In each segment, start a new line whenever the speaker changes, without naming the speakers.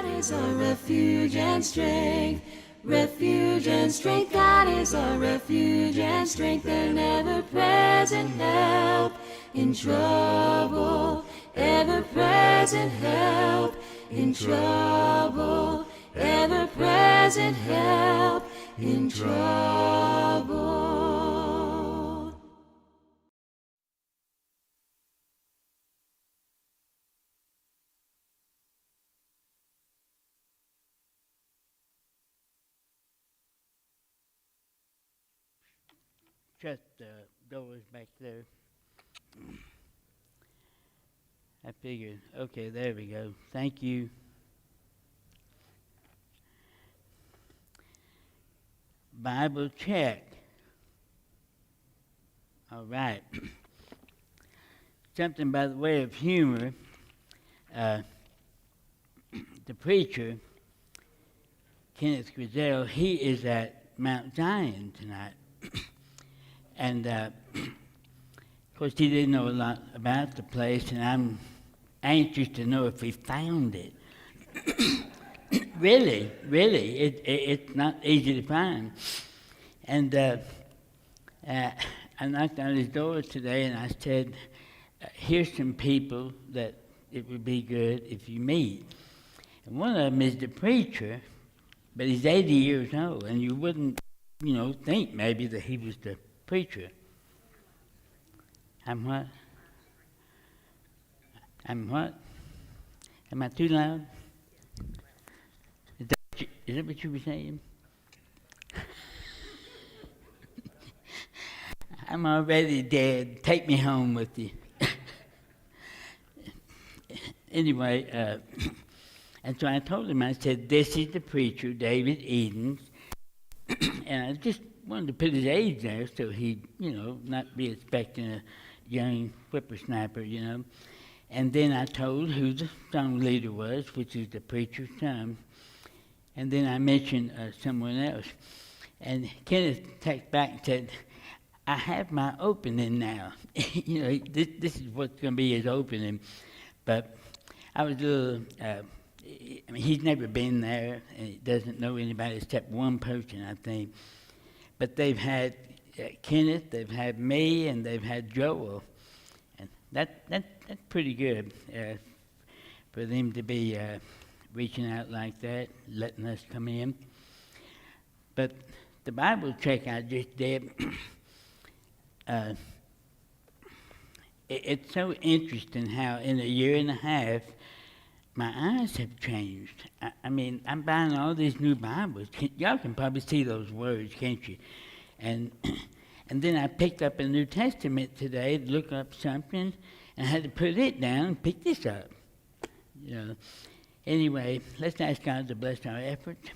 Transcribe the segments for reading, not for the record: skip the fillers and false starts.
God is our refuge and strength. Refuge and strength, God is our refuge and strength, an ever-present help in trouble. Ever-present help in trouble. Ever-present help in trouble.
Shut the doors back there. I figured, okay, there we go. Thank you. Bible check. All right. Something by the way of humor. The preacher, Kenneth Grizel, he is at Mount Zion tonight. And, of course, he didn't know a lot about the place, and I'm anxious to know if he found it. Really, it's not easy to find. And I knocked on his door today, and I said, here's some people that it would be good if you meet. And one of them is the preacher, but he's 80 years old, and you wouldn't, think maybe that he was the preacher. I'm what? Am I too loud? Is that what you were saying? I'm already dead. Take me home with you. Anyway, and so I told him, I said, this is the preacher, David Edens. And I just wanted to put his age there so he'd, not be expecting a young whippersnapper, And then I told who the song leader was, which is the preacher's son. And then I mentioned someone else. And Kenneth texted back and said, I have my opening now. This is what's going to be his opening. But I was a little, he's never been there, and he doesn't know anybody except one person, I think. But they've had Kenneth, they've had me, and they've had Joel. And that's pretty good for them to be reaching out like that, letting us come in. But the Bible check I just did, it's so interesting how in a year and a half, my eyes have changed. I'm buying all these new Bibles. Y'all can probably see those words, can't you? And then I picked up a New Testament today to look up something, and I had to put it down and pick this up. Anyway, let's ask God to bless our efforts.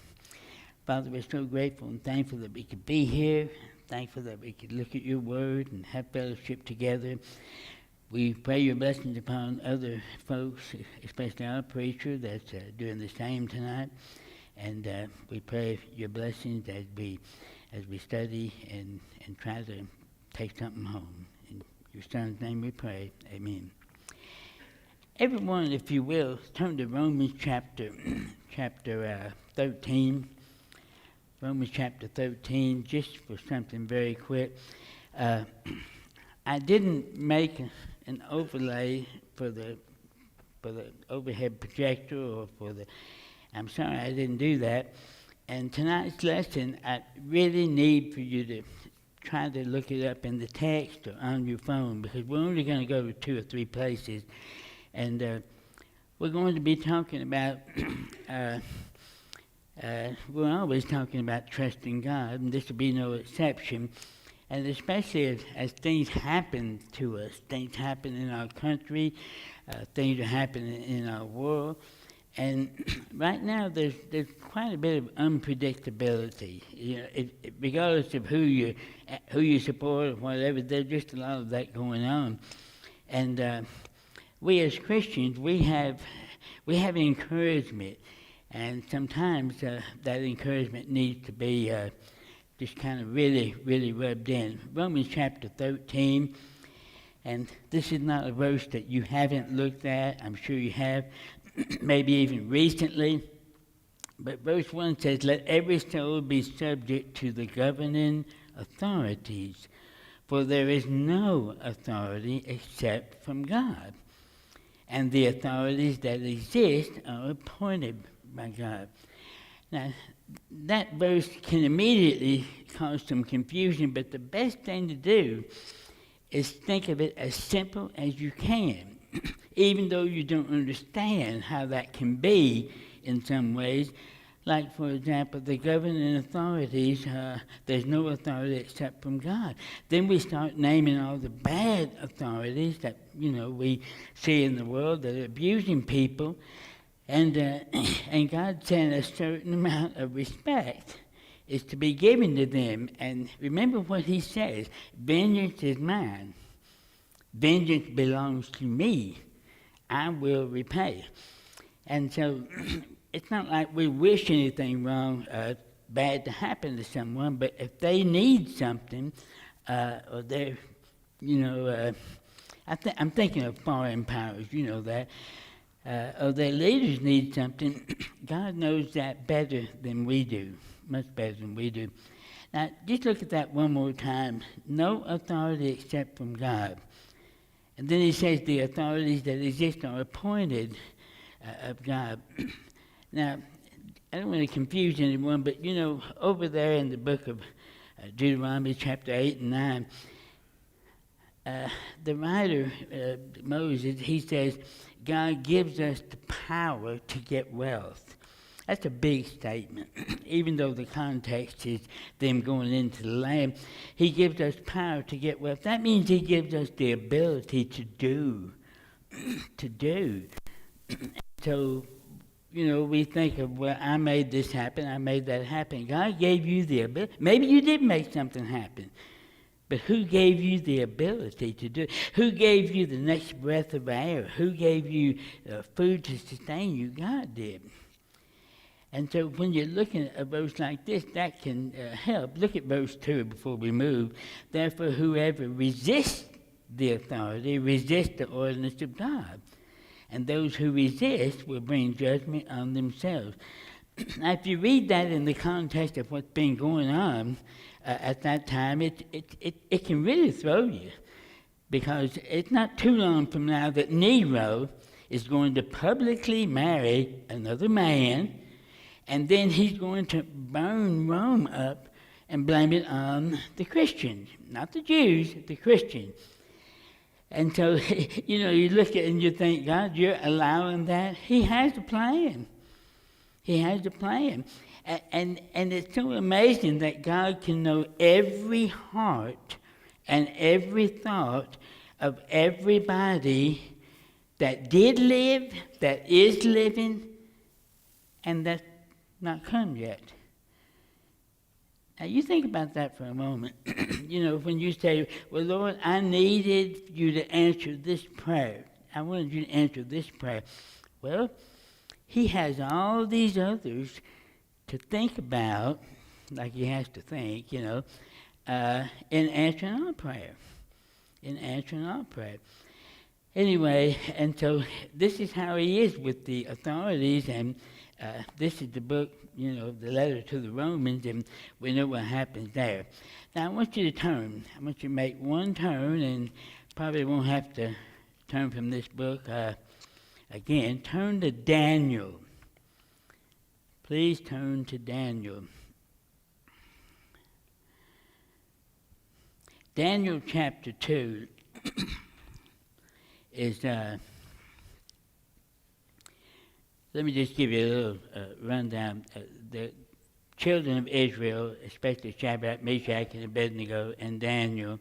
Father, we're so grateful and thankful that we could be here, thankful that we could look at your word and have fellowship together. We pray your blessings upon other folks, especially our preacher that's doing the same tonight. And we pray your blessings as we study and try to take something home. In your son's name we pray. Amen. Everyone, if you will, turn to Romans chapter 13. Romans chapter 13, just for something very quick. I didn't make an overlay for the overhead projector or I'm sorry I didn't do that. And tonight's lesson, I really need for you to try to look it up in the text or on your phone, because we're only going to go to 2 or 3 places. And we're going to be talking about, we're always talking about trusting God, and this will be no exception. And especially as things happen to us, things happen in our country, things are happening in our world. And right now, there's quite a bit of unpredictability. Regardless of who you support or whatever, there's just a lot of that going on. And we as Christians, we have encouragement, and sometimes that encouragement needs to be just kind of really, really rubbed in. Romans chapter 13, and this is not a verse that you haven't looked at. I'm sure you have, maybe even recently. But verse 1 says, "Let every soul be subject to the governing authorities, for there is no authority except from God, and the authorities that exist are appointed by God." Now, that verse can immediately cause some confusion, but the best thing to do is think of it as simple as you can, even though you don't understand how that can be in some ways. Like, for example, the governing authorities, there's no authority except from God. Then we start naming all the bad authorities that, we see in the world that are abusing people. And God saying a certain amount of respect is to be given to them. And remember what he says, vengeance is mine. Vengeance belongs to me. I will repay. And so it's not like we wish anything wrong, bad to happen to someone, but if they need something, or they're, I'm thinking of foreign powers, that, or their leaders need something, God knows that better than we do, much better than we do. Now, just look at that one more time. No authority except from God. And then he says the authorities that exist are appointed of God. Now, I don't want to confuse anyone, but over there in the book of Deuteronomy chapter 8 and 9, the writer, Moses, he says, God gives us the power to get wealth. That's a big statement. Even though the context is them going into the land, he gives us power to get wealth. That means he gives us the ability to do. So, we think of, well, I made this happen, I made that happen. God gave you the ability. Maybe you did make something happen. But who gave you the ability to do it? Who gave you the next breath of air? Who gave you food to sustain you? God did. And so when you're looking at a verse like this, that can help. Look at verse 2 before we move. "Therefore, whoever resists the authority resists the ordinance of God. And those who resist will bring judgment on themselves." Now, if you read that in the context of what's been going on at that time, it can really throw you, because it's not too long from now that Nero is going to publicly marry another man, and then he's going to burn Rome up and blame it on the Christians, not the Jews, the Christians. And so, you look at it and you think, God, you're allowing that? He has a plan. He has a plan. And it's so amazing that God can know every heart and every thought of everybody that did live, that is living, and that's not come yet. Now, you think about that for a moment. When you say, well, Lord, I needed you to answer this prayer. I wanted you to answer this prayer. Well, he has all these others to think about, like he has to think, in answering our prayer. In answering our prayer. Anyway, and so this is how he is with the authorities, and this is the book, the letter to the Romans, and we know what happens there. Now, I want you to turn. I want you to make one turn, and probably won't have to turn from this book again. Turn to Daniel. Please turn to Daniel. Daniel chapter 2 is... Let me just give you a little rundown. The children of Israel, especially Shadrach, Meshach, and Abednego, and Daniel,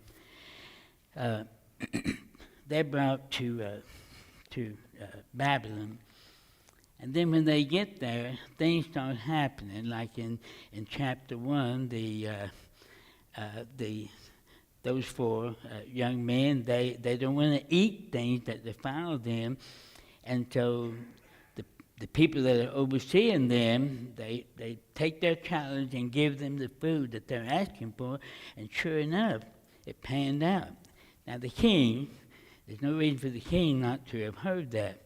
they're brought to Babylon. And then when they get there, things start happening. Like in chapter 1, those four young men, they don't want to eat things that defile them, and so the people that are overseeing them, they take their challenge and give them the food that they're asking for, and sure enough, it panned out. Now the king, there's no reason for the king not to have heard that.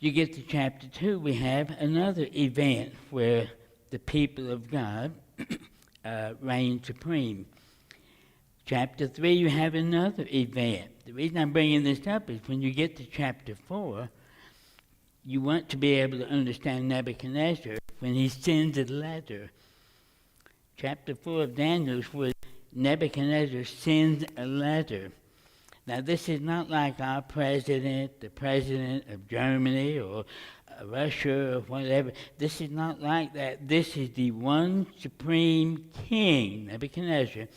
You get to chapter 2, we have another event where the people of God reign supreme. Chapter 3, you have another event. The reason I'm bringing this up is when you get to chapter 4, you want to be able to understand Nebuchadnezzar when he sends a letter. Chapter 4 of Daniel is where Nebuchadnezzar sends a letter. Now, this is not like our president, the president of Germany or Russia or whatever. This is not like that. This is the one supreme king, Nebuchadnezzar,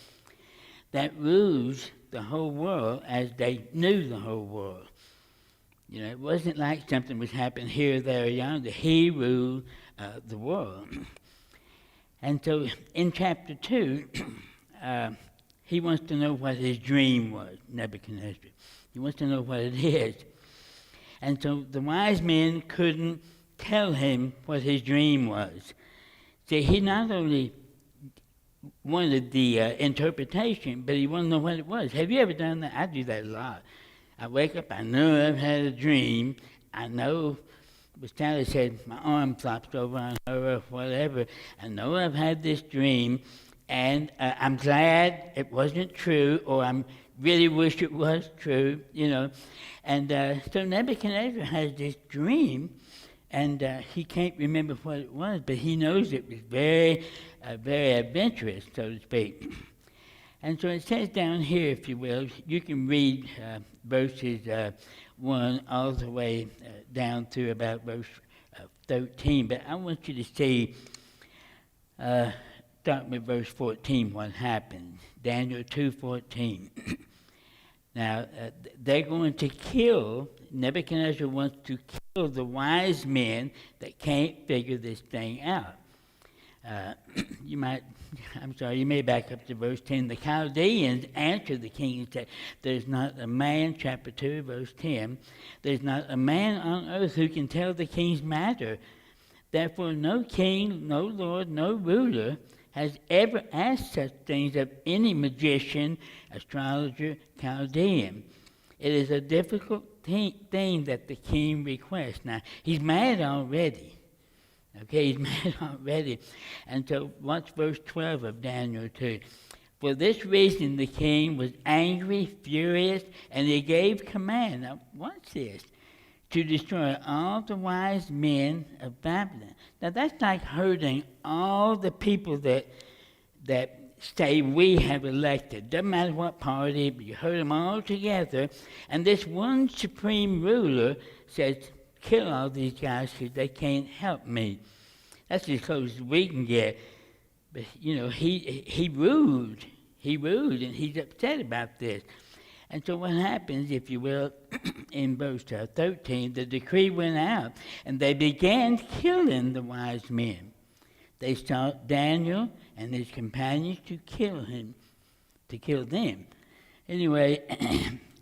that rules the whole world as they knew the whole world. You know, it wasn't like something was happening here, there, or yonder. He ruled the world. And so in chapter 2, he wants to know what his dream was, Nebuchadnezzar. He wants to know what it is. And so the wise men couldn't tell him what his dream was. See, he not only wanted the interpretation, but he wanted to know what it was. Have you ever done that? I do that a lot. I wake up, I know I've had a dream. I know, as Sally said, my arm flops over on her or whatever. I know I've had this dream, and I'm glad it wasn't true, or I really wish it was true, you know. And so Nebuchadnezzar has this dream, and he can't remember what it was, but he knows it was very adventurous, so to speak. And so it says down here, if you will, you can read verses 1 all the way down to about verse 13, but I want you to see, start with verse 14, what happened. Daniel 2:14. Now, they're going to kill, Nebuchadnezzar wants to kill the wise men that can't figure this thing out. You may back up to verse 10. The Chaldeans answered the king and said, there's not a man, chapter 2, verse 10, there's not a man on earth who can tell the king's matter. Therefore no king, no lord, no ruler has ever asked such things of any magician, astrologer, Chaldean. It is a difficult thing that the king requests. Now, he's mad already. Okay, he's mad already. And so watch verse 12 of Daniel 2. For this reason the king was angry, furious, and he gave command. Now, watch this. To destroy all the wise men of Babylon. Now, that's like hurting all the people that say we have elected. Doesn't matter what party, but you hurt them all together. And this one supreme ruler says, kill all these guys because they can't help me. That's as close as we can get. But, you know, he ruled. He ruled, and he's upset about this. And so what happens, if you will, in verse 13, the decree went out, and they began killing the wise men. They sought Daniel and his companions to kill them. Anyway,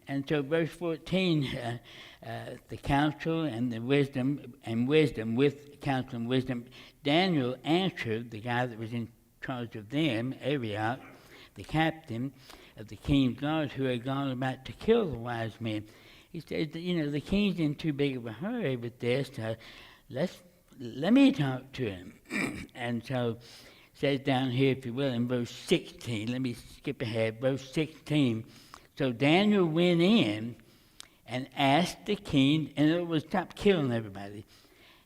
and so verse 14, the counsel and the wisdom with counsel and wisdom, Daniel answered the guy that was in charge of them, Arioch, the captain of the king's guard, who had gone about to kill the wise men. He said, the king's in too big of a hurry with this. Let me talk to him. And so it says down here, if you will, in verse 16, let me skip ahead, verse 16. So Daniel went in and asked the king, and it was stop killing everybody.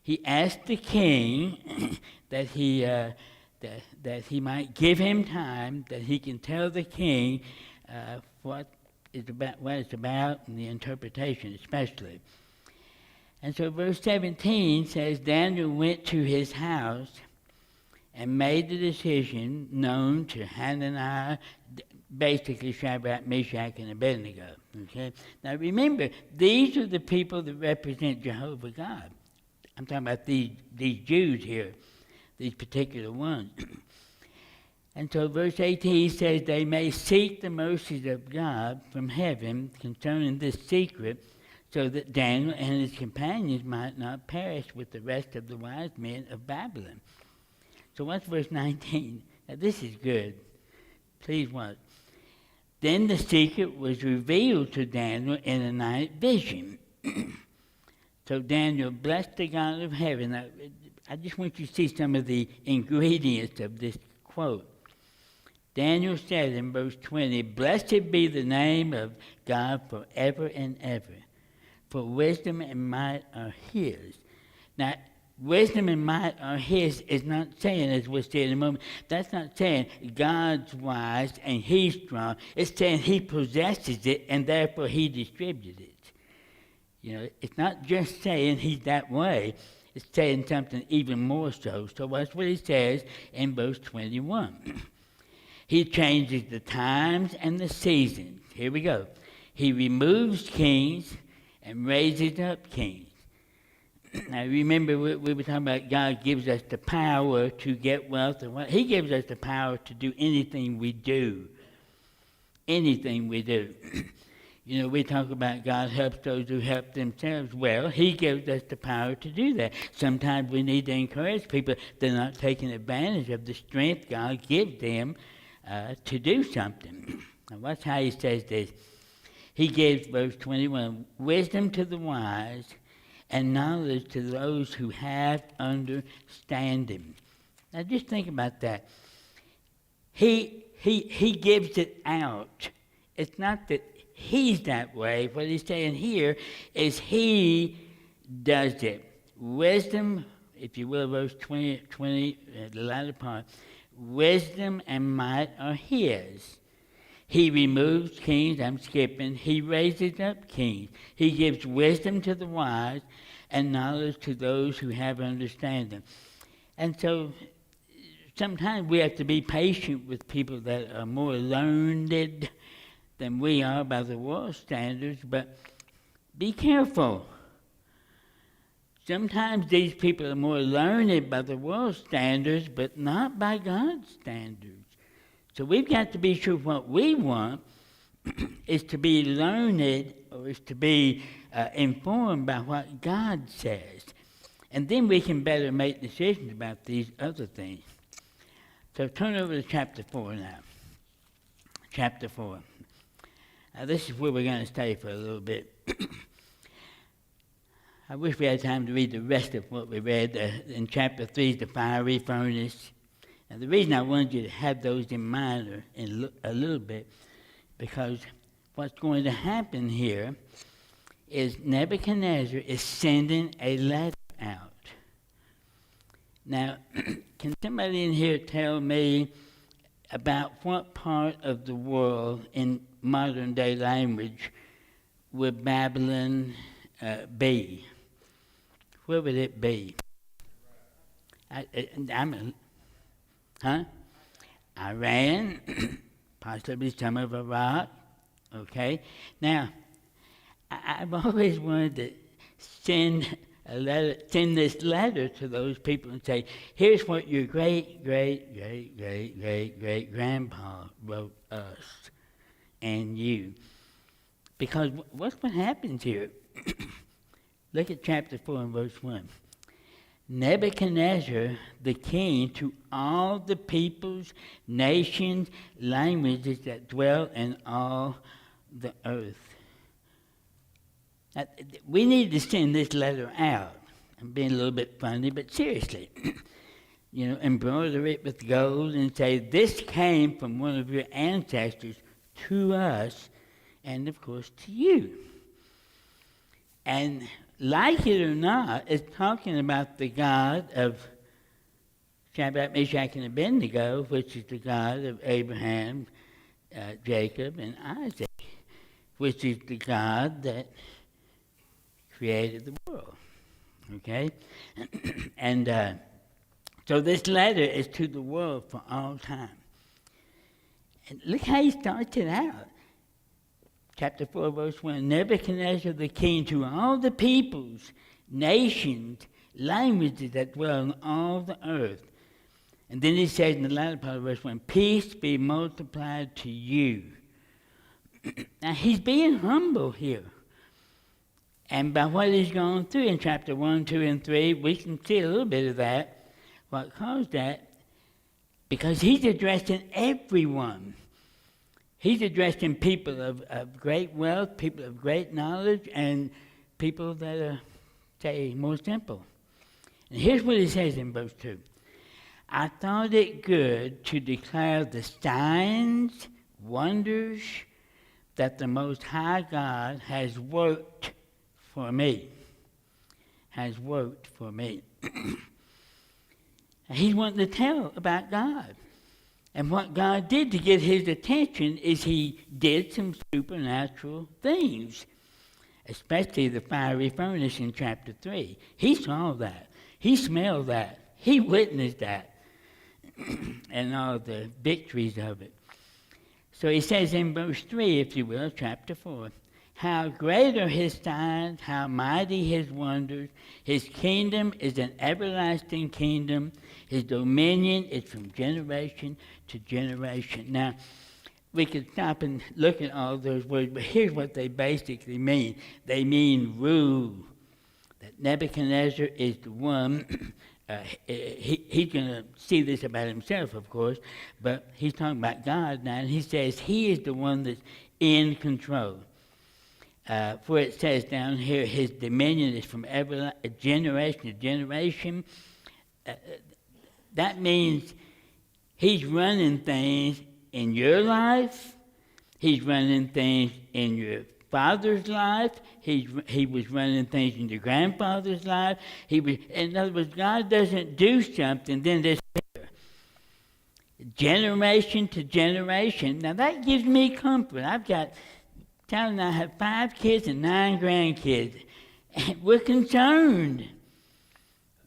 He asked the king that he might give him time, that he can tell the king what it's about, and the interpretation especially. And so verse 17 says, Daniel went to his house and made the decision known to Hananiah, basically Shadrach, Meshach, and Abednego. Okay? Now remember, these are the people that represent Jehovah God. I'm talking about these Jews here, these particular ones. And so verse 18 says, they may seek the mercies of God from heaven concerning this secret, so that Daniel and his companions might not perish with the rest of the wise men of Babylon. So what's verse 19? Now this is good. Please watch. Then the secret was revealed to Daniel in a night vision. So Daniel blessed the God of heaven. I just want you to see some of the ingredients of this quote. Daniel said in verse 20, "Blessed be the name of God forever and ever, for wisdom and might are his." Now, wisdom and might are his is not saying, as we'll see in a moment, that's not saying God's wise and he's strong. It's saying he possesses it and therefore he distributes it. You know, it's not just saying he's that way. It's saying something even more so. So that's what he says in verse 21. He changes the times and the seasons. Here we go. He removes kings and raises up kings. Now remember, we were talking about God gives us the power to get wealth. And what He gives us the power to do anything we do. Anything we do. You know, we talk about God helps those who help themselves. Well, He gives us the power to do that. Sometimes we need to encourage people they're not taking advantage of the strength God gives them to do something. Now watch how He says this. He gives, verse 21, wisdom to the wise and knowledge to those who have understanding. Now just think about that. He gives it out. It's not that He's that way. What He's saying here is He does it. Wisdom, if you will, verse 20 the latter part, wisdom and might are His. He removes kings, I'm skipping. He raises up kings. He gives wisdom to the wise and knowledge to those who have understanding. And so sometimes we have to be patient with people that are more learned than we are by the world standards, but be careful. Sometimes these people are more learned by the world standards, but not by God's standards. So we've got to be sure what we want is to be learned or is to be informed by what God says. And then we can better make decisions about these other things. So turn over to chapter 4 now. Chapter 4. Now this is where we're going to stay for a little bit. I wish we had time to read the rest of what we read. In chapter 3 is the fiery furnace. Now, the reason I wanted you to have those in mind in a little bit, because what's going to happen here is Nebuchadnezzar is sending a letter out. Now, can somebody in here tell me about what part of the world in modern day language would Babylon be? Where would it be? Iran, possibly some of Iraq, okay? Now, I've always wanted to send this letter to those people and say, here's what your great-great-great-great-great-grandpa wrote us and you. Because what's what happens here? Look at chapter 4 and verse 1. Nebuchadnezzar, the king, to all the peoples, nations, languages that dwell in all the earth. Now, we need to send this letter out. I'm being a little bit funny, but seriously. You know, embroider it with gold and say, this came from one of your ancestors to us, and of course to you. And like it or not, it's talking about the God of Shadrach, Meshach, and Abednego, which is the God of Abraham, Jacob, and Isaac, which is the God that created the world. Okay? And so this letter is to the world for all time. And look how he starts it out. Chapter 4, verse 1, Nebuchadnezzar the king to all the peoples, nations, languages that dwell on all the earth. And then he says in the latter part of verse 1, peace be multiplied to you. Now he's being humble here. And by what he's gone through in chapter 1, 2, and 3, we can see a little bit of that. What caused that? Because he's addressing everyone. He's addressing people of great wealth, people of great knowledge, and people that are say more simple. And here's what he says in verse 2. I thought it good to declare the signs, wonders that the Most High God has worked for me. Has worked for me. He's wanting to tell about God. And what God did to get his attention is he did some supernatural things, especially the fiery furnace in chapter 3. He saw that. He smelled that. He witnessed that. And all the victories of it. So he says in verse 3, if you will, chapter 4, how great are his signs, how mighty his wonders. His kingdom is an everlasting kingdom. His dominion is from generation to generation. Now, we could stop and look at all those words, but here's what they basically mean. They mean rule. That Nebuchadnezzar is the one. He's going to see this about himself, of course, but he's talking about God now, and he says he is the one that's in control. For it says down here, his dominion is from generation to generation. That means he's running things in your life. He's running things in your father's life. He was running things in your grandfather's life. In other words, God doesn't do something, then there's generation to generation. Now that gives me comfort. Tyler and I have 5 kids and 9 grandkids. And we're concerned.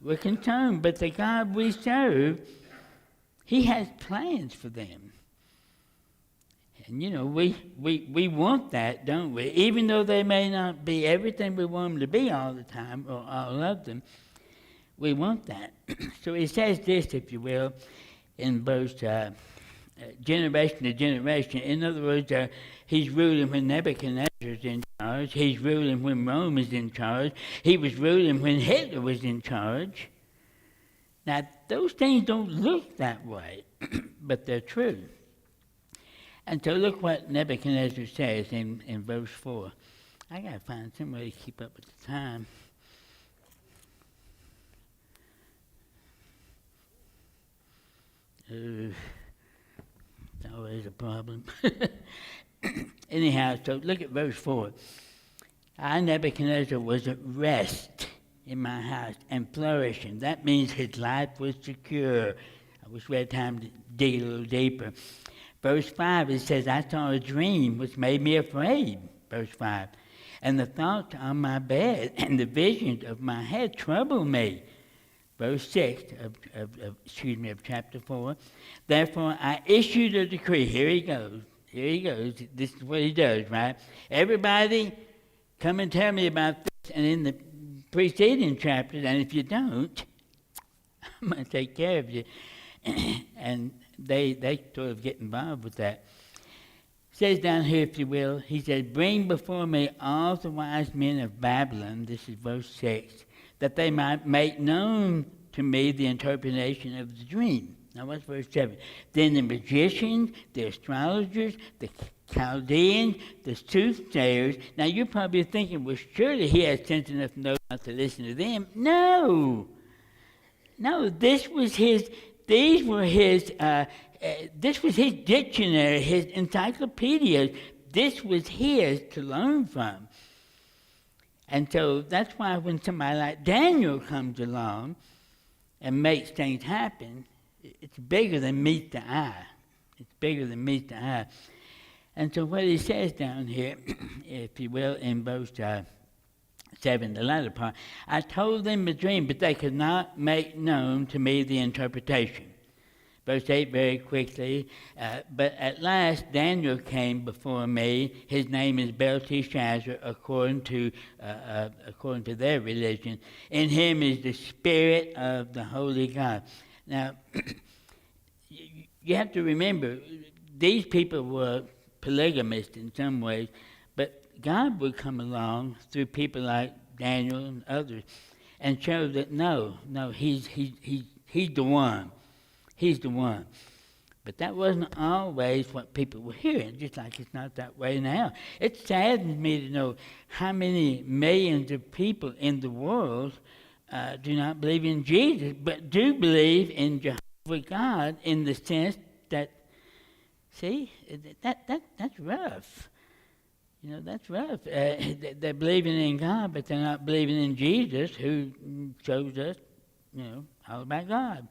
We're concerned, but the God we serve, he has plans for them. And you know, we want that, don't we? Even though they may not be everything we want them to be all the time, or all of them, we want that. So he says this, if you will, in verse generation to generation. In other words, he's ruling when Nebuchadnezzar's in charge. He's ruling when Rome is in charge. He was ruling when Hitler was in charge. Now, those things don't look that way, but they're true. And so look what Nebuchadnezzar says in verse 4. I got to find some way to keep up with the time. It's always a problem. Anyhow, so look at verse 4. I, Nebuchadnezzar, was at rest in my house and flourishing. That means his life was secure. I wish we had time to dig a little deeper. Verse 5, it says, I saw a dream which made me afraid. Verse 5. And the thoughts on my bed and the visions of my head troubled me. Verse 6 of chapter 4. Therefore I issued a decree. Here he goes. This is what he does, right? Everybody, come and tell me about this. And in the preceding chapters, and if you don't, I'm going to take care of you. And they sort of get involved with that. It says down here, if you will, he says, bring before me all the wise men of Babylon, this is verse 6, that they might make known to me the interpretation of the dream. Now what's verse 7? Then the magicians, the astrologers, the Chaldeans, the soothsayers. Now you're probably thinking, well, surely he has sense enough to know not to listen to them. No, this was his dictionary, his encyclopedias. This was his to learn from. And so that's why when somebody like Daniel comes along and makes things happen, it's bigger than meets the eye. It's bigger than meets the eye. And so what he says down here, if you will, in verse 7, the latter part, I told them the dream, but they could not make known to me the interpretation. Verse 8, very quickly, but at last Daniel came before me. His name is Belteshazzar, according to their religion. In him is the spirit of the holy God. Now, you have to remember, these people were polygamists in some ways, but God would come along through people like Daniel and others and show that no, he's the one. He's the one. But that wasn't always what people were hearing, just like it's not that way now. It saddens me to know how many millions of people in the world do not believe in Jesus, but do believe in Jehovah God in the sense that, see, that's rough. You know, that's rough. They're believing in God, but they're not believing in Jesus, who shows us, you know, all about God.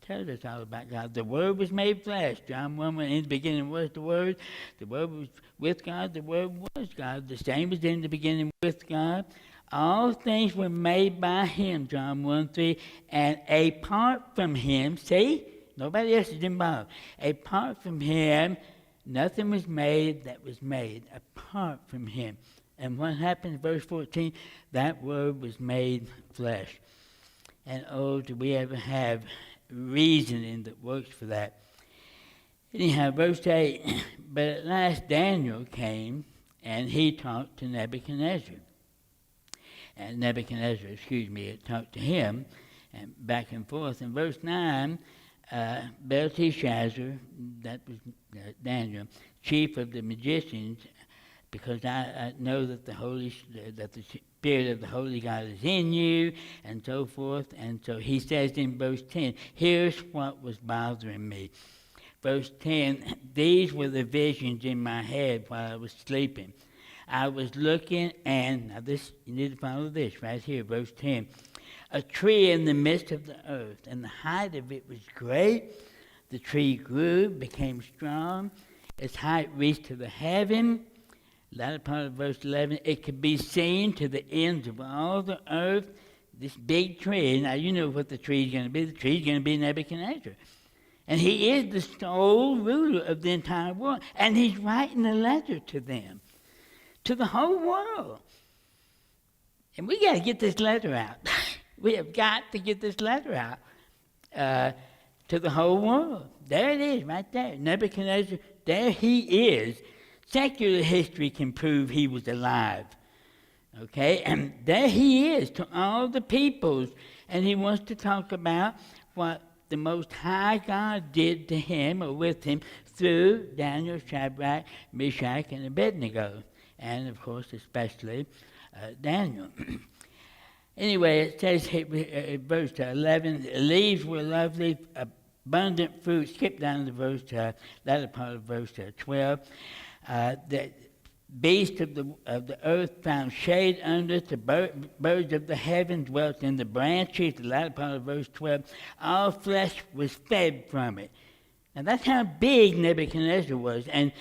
Tells us all about God. The Word was made flesh. John 1, in the beginning was the Word was with God, the Word was God. The same was in the beginning with God. All things were made by Him, John 1:3, and apart from Him, see, nobody else is involved. Apart from Him, nothing was made that was made apart from Him. And what happened, verse 14, that Word was made flesh. And oh, do we ever have reasoning that works for that. Anyhow, verse 8, but at last Daniel came, and he talked to Nebuchadnezzar. And Nebuchadnezzar, talked to him, and back and forth. In verse 9, Belteshazzar, that was Daniel, chief of the magicians, because I know that the Spirit of the Holy God is in you, and so forth. And so he says in verse 10, here's what was bothering me. Verse 10, these were the visions in my head while I was sleeping. I was looking, and now this, you need to follow this right here, verse 10. A tree in the midst of the earth, and the height of it was great. The tree grew, became strong. Its height reached to the heaven. Latter part of verse 11, it could be seen to the ends of all the earth. This big tree, now you know what the tree is going to be. The tree is going to be Nebuchadnezzar. And he is the sole ruler of the entire world. And he's writing a letter to them, to the whole world. And we got to get this letter out. We have got to get this letter out to the whole world. There it is, right there. Nebuchadnezzar, there he is. Secular history can prove he was alive. Okay? And there he is to all the peoples. And he wants to talk about what the Most High God did to him or with him through Daniel, Shadrach, Meshach, and Abednego. And, of course, especially Daniel. Anyway, it says verse 11, the leaves were lovely, abundant fruit. Skip down to verse, latter part of verse 12. The beasts of the earth found shade under it. The birds of the heaven dwelt in the branches. The latter part of verse 12. All flesh was fed from it. And that's how big Nebuchadnezzar was. And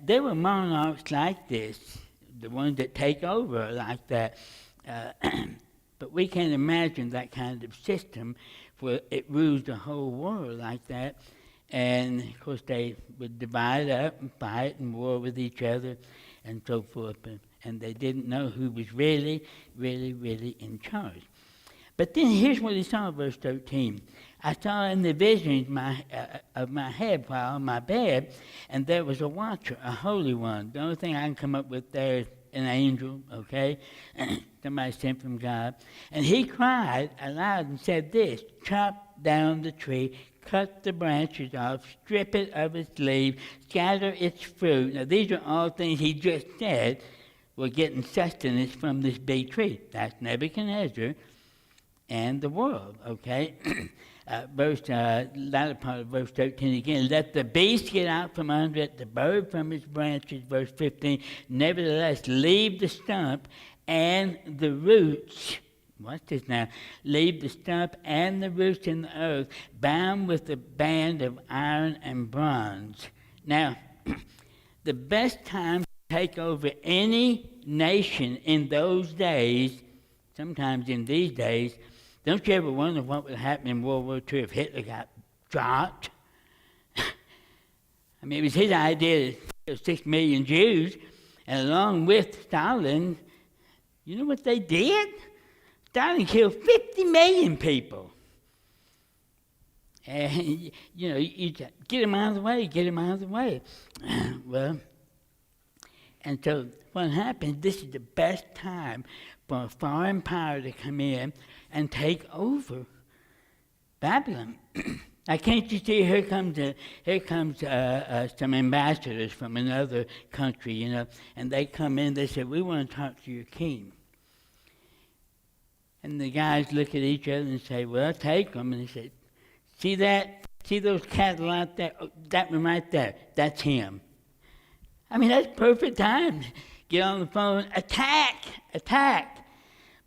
there were monarchs like this, the ones that take over like that. But we can't imagine that kind of system where it rules the whole world like that. And, of course, they would divide up and fight and war with each other and so forth. And they didn't know who was really, really, really in charge. But then here's what he saw, verse 13. I saw in the visions of my head while on my bed, and there was a watcher, a holy one. The only thing I can come up with there is an angel, okay? Somebody sent from God. And he cried aloud and said this, chop down the tree, cut the branches off, strip it of its leaves, scatter its fruit. Now, these are all things he just said were getting sustenance from this big tree. That's Nebuchadnezzar and the world, okay? Latter part of verse 13 again. Let the beast get out from under it, the bird from its branches, verse 15. Nevertheless, leave the stump and the roots. Watch this now. Leave the stump and the roots in the earth, bound with a band of iron and bronze. Now, the best time to take over any nation in those days, sometimes in these days, don't you ever wonder what would happen in World War II if Hitler got dropped? I mean, it was his idea to kill 6 million Jews, and along with Stalin, you know what they did? Stalin killed 50 million people. And, you know, you get him out of the way, get him out of the way. Well, and so what happened, this is the best time for a foreign power to come in and take over Babylon. Now, can't you see? Here comes some ambassadors from another country, and they come in. They say, "We want to talk to your king." And the guys look at each other and say, "Well, take them." And they say, "See that? See those cattle out there? Oh, that one right there. That's him." I mean, that's perfect time. Get on the phone, attack.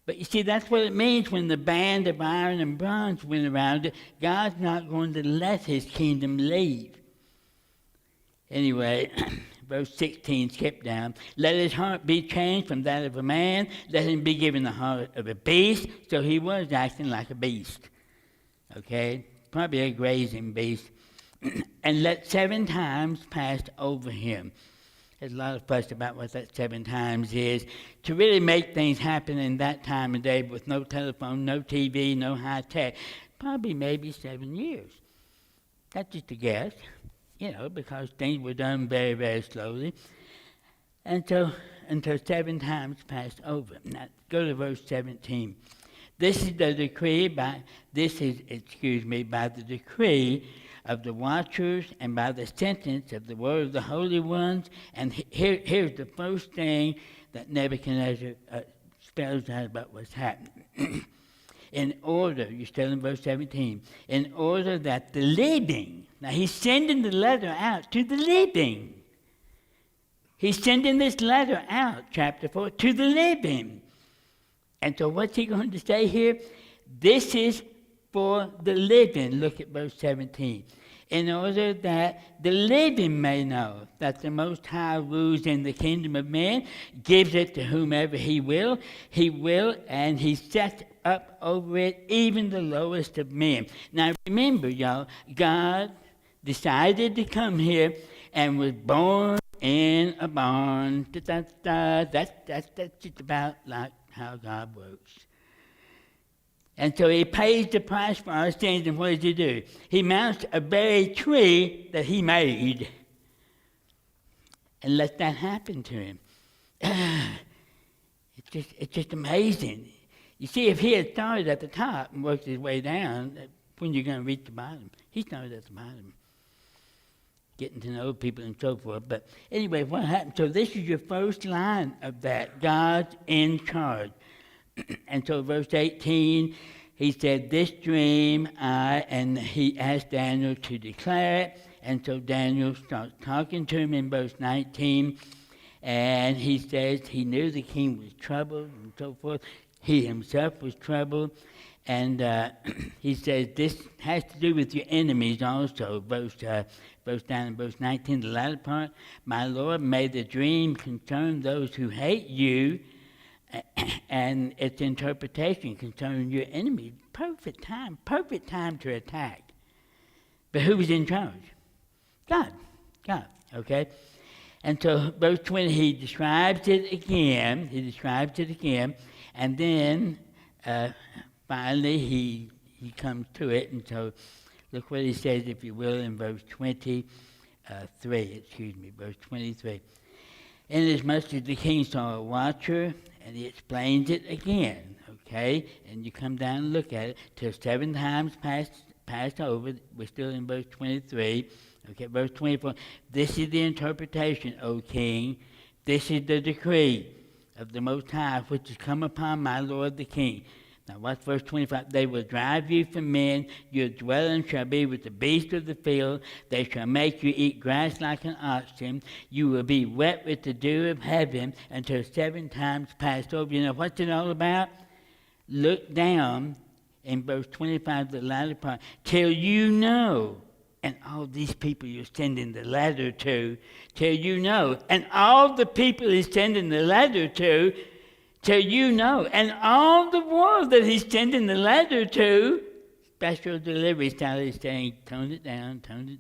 But you see, that's what it means when the band of iron and bronze went around it. God's not going to let his kingdom leave. Anyway, verse 16, skip down. Let his heart be changed from that of a man. Let him be given the heart of a beast. So he was acting like a beast. Okay? Probably a grazing beast. And let 7 times pass over him. There's a lot of fuss about what that 7 times is. To really make things happen in that time of day with no telephone, no TV, no high tech, probably maybe 7 years. That's just a guess, because things were done very, very slowly. And so until 7 times passed over. Now go to verse 17. This is the decree by the decree of the watchers and by the sentence of the word of the holy ones. And here's the first thing that Nebuchadnezzar spells out about what's happening. In order, you're still in verse 17, in order that the living, now he's sending the letter out to the living. He's sending this letter out, chapter 4, to the living. And so what's he going to say here? This is for the living. Look at verse 17. In order that the living may know that the Most High rules in the kingdom of men, gives it to whomever he will, and he sets up over it even the lowest of men. Now remember, y'all, God decided to come here and was born in a barn. That's just about like how God works. And so he pays the price for our sins, and what does he do? He mounts a very tree that he made and let that happen to him. It's just amazing. You see, if he had started at the top and worked his way down, when you're going to reach the bottom? He started at the bottom, getting to know people and so forth. But anyway, what happened? So this is your first line of that. God's in charge. And so verse 18, he said, this dream and he asked Daniel to declare it. And so Daniel starts talking to him in verse 19. And he says he knew the king was troubled and so forth. He himself was troubled. And he says this has to do with your enemies also. Verse down in verse 19, the latter part. My Lord, may the dream concern those who hate you, and its interpretation concerning your enemies. Perfect time to attack. But who was in charge? God, okay? And so verse 20, he describes it again, and then finally he comes to it. And so look what he says, if you will, in verse 23, verse 23. Inasmuch as the king saw a watcher, and he explains it again, okay? And you come down and look at it till 7 times passed over. We're still in verse 23. Okay, verse 24. This is the interpretation, O king. This is the decree of the Most High, which has come upon my Lord the king. Now watch verse 25. They will drive you from men. Your dwelling shall be with the beasts of the field. They shall make you eat grass like an oxen. You will be wet with the dew of heaven until 7 times passed over. You know what's it all about? Look down in verse 25, the latter part. Till you know, and all these people you're sending the letter to, till you know, and all the people he's sending the letter to, till you know, and all the world that he's sending the letter to, special delivery style, he's saying, tone it down. I'm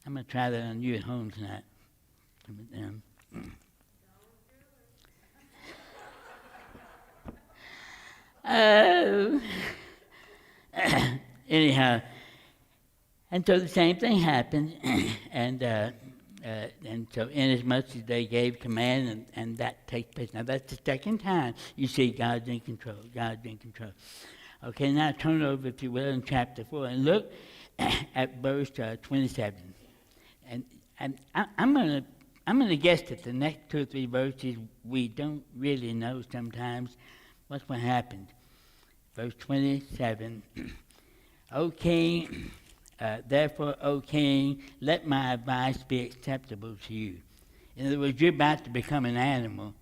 going to try that on you at home tonight. Tone it down. Oh. Anyhow, and so the same thing happened, and And so inasmuch as they gave command and that takes place. Now that's the second time you see God's in control. God's in control. Okay, now turn over, if you will, in chapter 4 and look at verse 27. And I'm gonna guess that the next 2 or 3 verses we don't really know sometimes what's what happened. Verse 27. O King, therefore, O King, let my advice be acceptable to you. In other words, you're about to become an animal,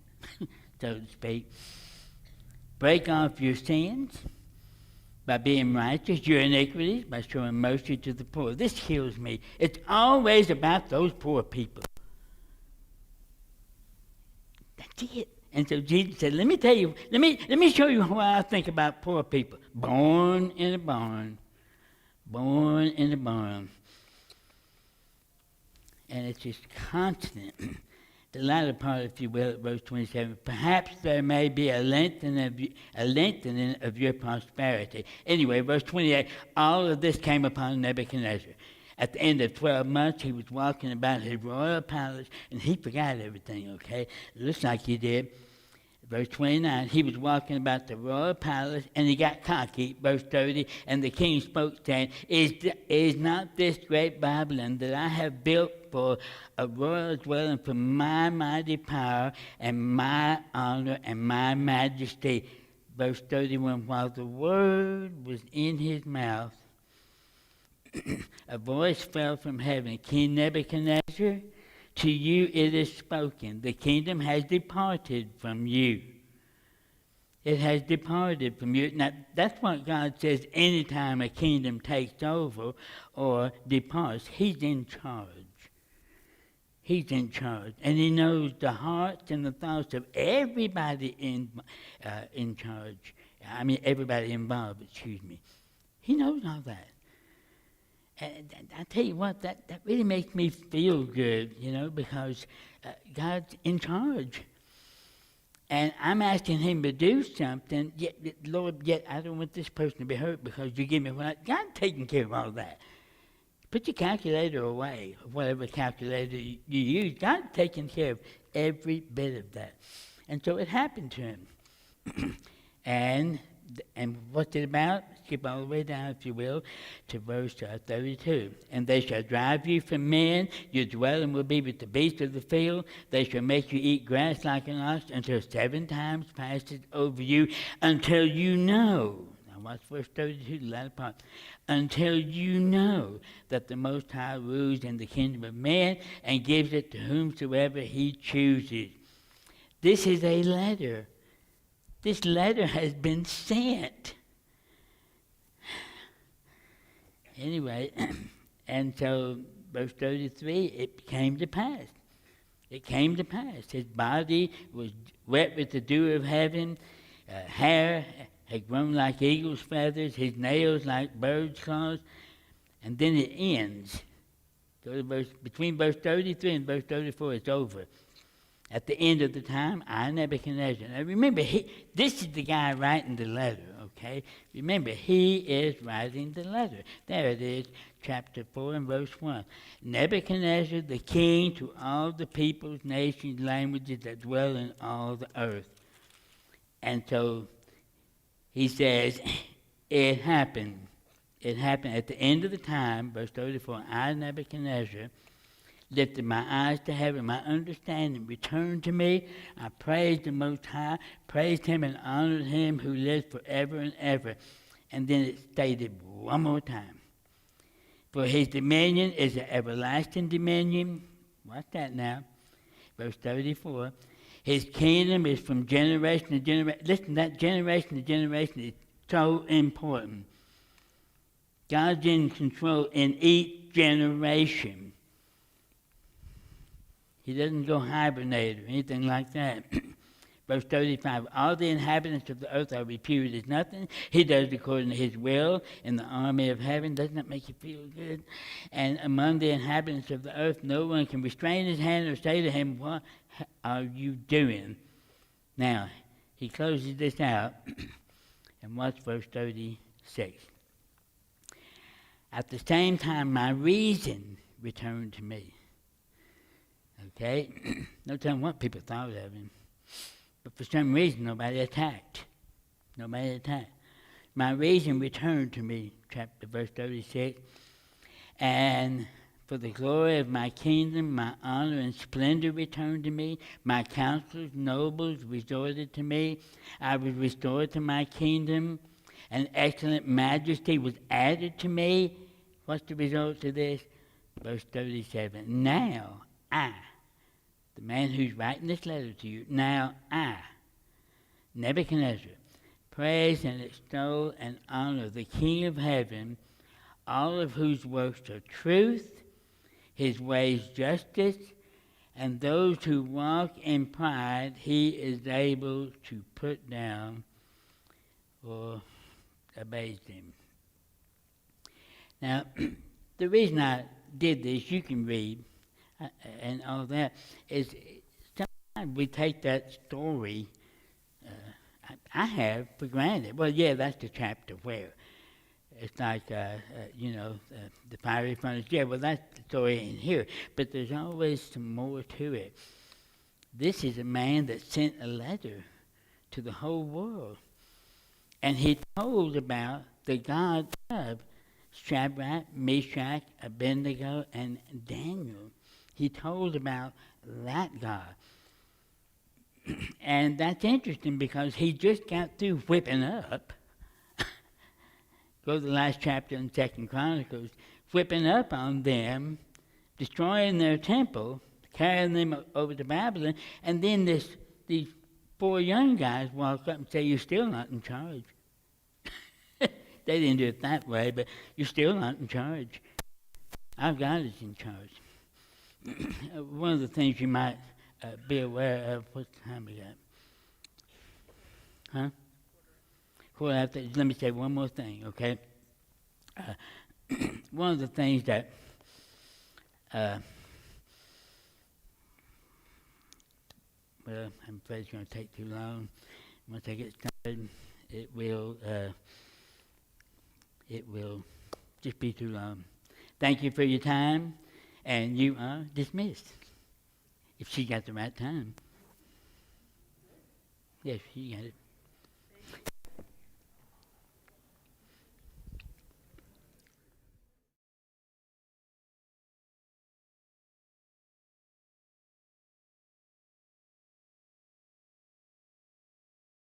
so to speak. Break off your sins by being righteous, your iniquities by showing mercy to the poor. This kills me. It's always about those poor people. That's it. And so Jesus said, let me tell you, let me show you how I think about poor people. Born in a barn. Born in a barn. And it's just constant. The latter part, if you will, at verse 27, perhaps there may be a lengthening of your prosperity. Anyway, verse 28, all of this came upon Nebuchadnezzar. At the end of 12 months, he was walking about his royal palace, and he forgot everything, okay? It looks like he did. Verse 29, he was walking about the royal palace, and he got cocky. Verse 30, and the king spoke, saying, Is not this great Babylon that I have built for a royal dwelling for my mighty power and my honor and my majesty? Verse 31, while the word was in his mouth, a voice fell from heaven, King Nebuchadnezzar, to you it is spoken, the kingdom has departed from you. It has departed from you. Now, that's what God says anytime a kingdom takes over or departs. He's in charge. He's in charge. And he knows the hearts and the thoughts of everybody in charge. I mean, everybody involved, excuse me. He knows all that. And I tell you what, that really makes me feel good, you know, because God's in charge. And I'm asking him to do something, yet, Lord, I don't want this person to be hurt because you give me what God's taking care of all that. Put your calculator away, whatever calculator you use. God's taking care of every bit of that. And so it happened to him. And what's it about? Skip all the way down, if you will, to verse 32. And they shall drive you from men, your dwelling will be with the beasts of the field. They shall make you eat grass like an ox until 7 times passes over you, until you know. Now watch verse 32, the latter part. Until you know that the Most High rules in the kingdom of man and gives it to whomsoever he chooses. This is a letter. This letter has been sent. Anyway, and so verse 33, it came to pass. It came to pass. His body was wet with the dew of heaven. Hair had grown like eagle's feathers. His nails like bird's claws. And then it ends. Go to between verse 33 and verse 34, it's over. At the end of the time, I, Nebuchadnezzar. Now remember, this is the guy writing the letter, okay? Remember, he is writing the letter. There it is, chapter 4 and verse 1. Nebuchadnezzar, the king, to all the peoples, nations, languages that dwell in all the earth. And so he says, it happened. It happened at the end of the time, verse 34, I, Nebuchadnezzar, lifted my eyes to heaven, my understanding returned to me. I praised the Most High, praised him and honored him who lives forever and ever. And then it stated one more time. For his dominion is an everlasting dominion. Watch that now. Verse 34. His kingdom is from generation to generation. Listen, that generation to generation is so important. God's in control in each generation. He doesn't go hibernate or anything like that. Verse 35, all the inhabitants of the earth are reputed as nothing. He does according to his will in the army of heaven. Doesn't that make you feel good? And among the inhabitants of the earth, no one can restrain his hand or say to him, what are you doing? Now, he closes this out, and watch verse 36. At the same time, my reason returned to me. Okay? No telling what people thought of him. But for some reason, nobody attacked. Nobody attacked. My reason returned to me, chapter verse 36. And for the glory of my kingdom, my honor and splendor returned to me. My counselors, nobles resorted to me. I was restored to my kingdom. An excellent majesty was added to me. What's the result of this? Verse 37. Now I, the man who's writing this letter to you, now I, Nebuchadnezzar, praise and extol and honor the King of heaven, all of whose works are truth, his ways justice, and those who walk in pride he is able to put down or abase them. Now, the reason I did this, you can read, and all that, is sometimes we take that story, I have, for granted. Well, yeah, that's the chapter where. It's like, the fiery furnace. Yeah, well, that's the story in here. But there's always some more to it. This is a man that sent a letter to the whole world. And he told about the God of Shadrach, Meshach, Abednego, and Daniel. He told about that God. And that's interesting because he just got through whipping up. Go to the last chapter in 2 Chronicles, whipping up on them, destroying their temple, carrying them over to Babylon, and then these 4 young guys walk up and say, "You're still not in charge." They didn't do it that way, but you're still not in charge. Our God is in charge. One of the things you might be aware of, what time we got? Huh? Let me say one more thing, okay? One of the things that well, I'm afraid it's going to take too long. Once I get started, it will just be too long. Thank you for your time, and you are dismissed. If she got the right time. Yes, she got it.